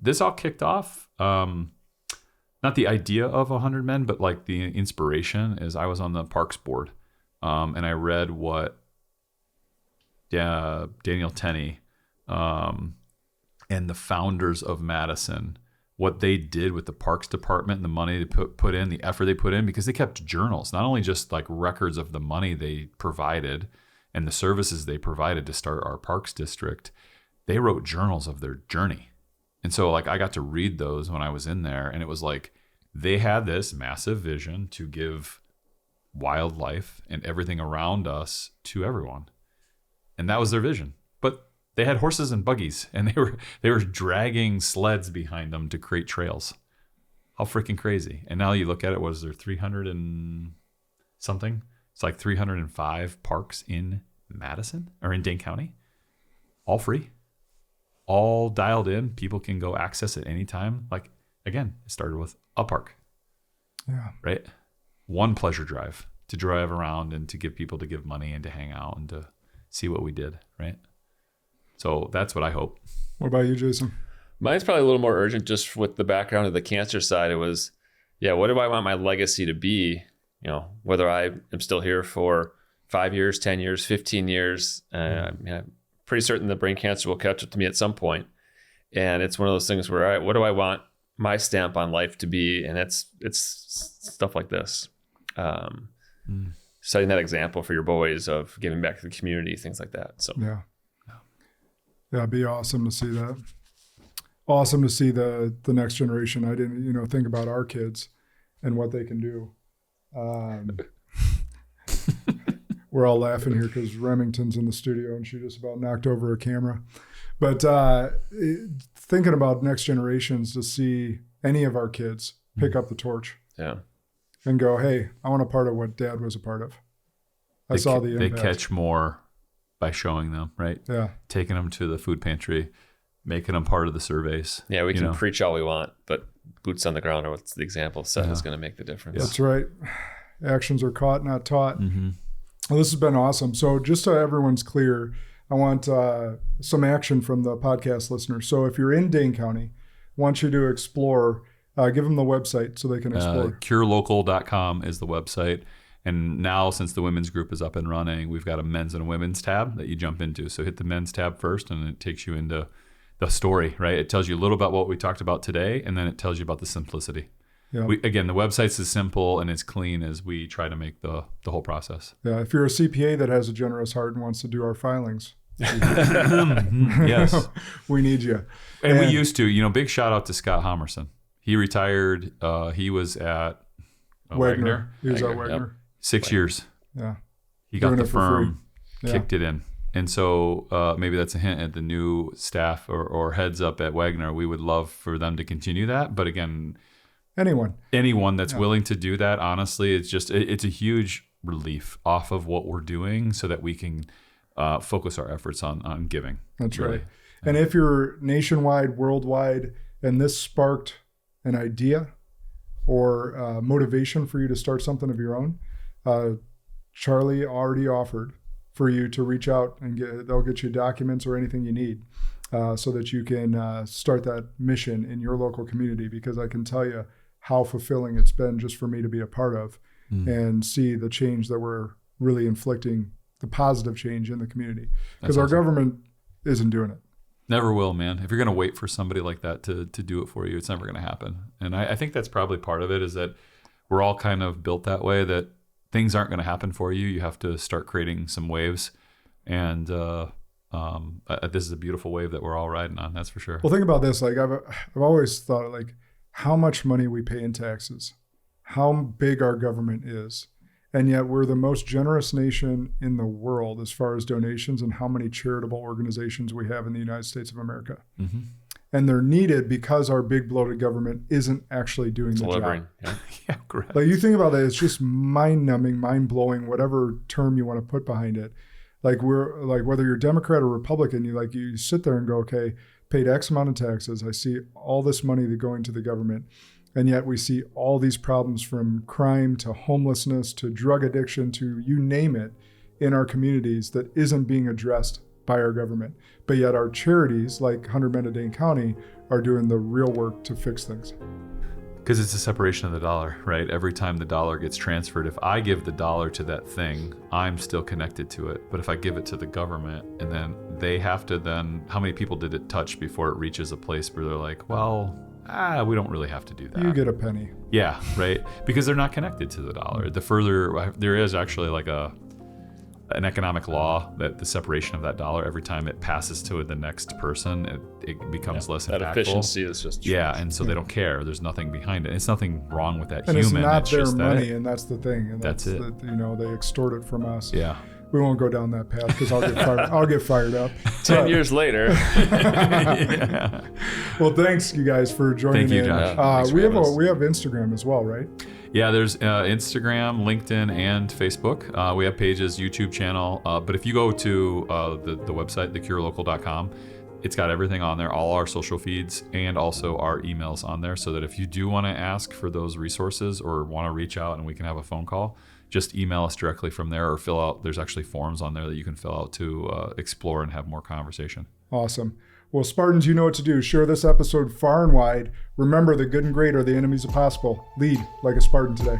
this all kicked off, not the idea of 100 Men, but like the inspiration is I was on the Parks Board, and I read what Daniel Tenney and the founders of Madison, what they did with the Parks Department and the money they put in, the effort they put in, because they kept journals, not only just like records of the money they provided and the services they provided to start our Parks District. They wrote journals of their journey. And so like I got to read those when I was in there, and it was like they had this massive vision to give wildlife and everything around us to everyone. And that was their vision. But they had horses and buggies, and they were dragging sleds behind them to create trails. How freaking crazy. And now you look at it, what is there, 300 and something? It's like 305 parks in Madison or in Dane County, all free, all dialed in. People can go access it anytime. Like, again, it started with a park, right? One pleasure drive to drive around and to give people to give money and to hang out and to see what we did, right? So that's what I hope. What about you, Jason? Mine's probably a little more urgent just with the background of the cancer side. It was, what do I want my legacy to be? Whether I am still here for 5 years, 10 years, 15 years, I'm pretty certain that brain cancer will catch up to me at some point. And it's one of those things where, all right, what do I want my stamp on life to be? And it's stuff like this. Setting that example for your boys of giving back to the community, things like that. So yeah, it'd be awesome to see that. Awesome to see the next generation. I didn't, think about our kids and what they can do. We're all laughing here because Remington's in the studio and she just about knocked over a camera. But thinking about next generations, to see any of our kids pick up the torch and go, hey, I want a part of what Dad was a part of. I saw the impact. They catch more by showing them, right? Yeah. Taking them to the food pantry, making them part of the surveys. Yeah, we can preach all we want, but boots on the ground are what's the example set is going to make the difference. That's right. Actions are caught, not taught. Mm-hmm. Well, this has been awesome. So just so everyone's clear, I want some action from the podcast listeners. So if you're in Dane County, I want you to explore, give them the website so they can explore. Curelocal.com is the website. And now, since the women's group is up and running, we've got a men's and a women's tab that you jump into. So hit the men's tab first, and it takes you into the story, right? It tells you a little about what we talked about today, and then it tells you about the simplicity. Yeah. Again, the website's as simple and as clean as we try to make the whole process. Yeah. If you're a CPA that has a generous heart and wants to do our filings, yes, we need you. And we used to. Big shout out to Scott Homerson. He retired. He was at Wagner. He was at Wagner. 6 years. Yeah. He got the firm, kicked it in. And so maybe that's a hint at the new staff or heads up at Wagner. We would love for them to continue that. But again, anyone that's willing to do that, honestly, it's a huge relief off of what we're doing so that we can focus our efforts on giving. That's really. Right. And if you're nationwide, worldwide, and this sparked an idea or motivation for you to start something of your own, Charlie already offered for you to reach out and they'll get you documents or anything you need so that you can start that mission in your local community, because I can tell you how fulfilling it's been just for me to be a part of and see the change that we're really inflicting, the positive change in the community, because our government isn't doing it. Never will, man. If you're going to wait for somebody like that to do it for you, it's never going to happen. And I think that's probably part of it, is that we're all kind of built that way, that things aren't going to happen for you. You have to start creating some waves. And this is a beautiful wave that we're all riding on, that's for sure. Well, think about this. Like I've always thought, like, how much money we pay in taxes, how big our government is. And yet we're the most generous nation in the world as far as donations and how many charitable organizations we have in the United States of America. Mm-hmm. And they're needed because our bbig bloated government isn't actually doing the job. Yeah, correct. Like you think about that, it's just mind-numbing, mind-blowing, whatever term you want to put behind it. Like we're like, whether you're Democrat or Republican, you sit there and go, okay, paid X amount of taxes. I see all this money going to the government. And yet we see all these problems, from crime to homelessness to drug addiction to you name it, in our communities that isn't being addressed by our government. But yet our charities, like 100 Men of Dane County, are doing the real work to fix things. Because it's a separation of the dollar, right? Every time the dollar gets transferred, if I give the dollar to that thing, I'm still connected to it. But if I give it to the government, and then they have to then, how many people did it touch before it reaches a place where they're like, well, we don't really have to do that. You get a penny. Yeah, right? Because they're not connected to the dollar. The further, there is actually like an economic law that the separation of that dollar, every time it passes to the next person, it becomes less impactful. That efficiency is just and so they don't care. There's nothing behind it. It's nothing wrong with that and human. it's not their just money, and that's the thing. And that's it. That, they extort it from us. Yeah. We won't go down that path because I'll get fired up. 10 years later. Yeah. Well, thanks you guys for joining Thank you, in. Josh. We have Instagram as well, right? Yeah, there's Instagram, LinkedIn, and Facebook. We have pages, YouTube channel. But if you go to the website, thecurolocal.com, it's got everything on there, all our social feeds, and also our emails on there, so that if you do want to ask for those resources or want to reach out and we can have a phone call, just email us directly from there or fill out. There's actually forms on there that you can fill out to explore and have more conversation. Awesome. Well, Spartans, you know what to do. Share this episode far and wide. Remember, the good and great are the enemies of possible. Lead like a Spartan today.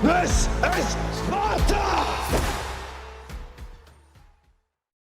This is Sparta!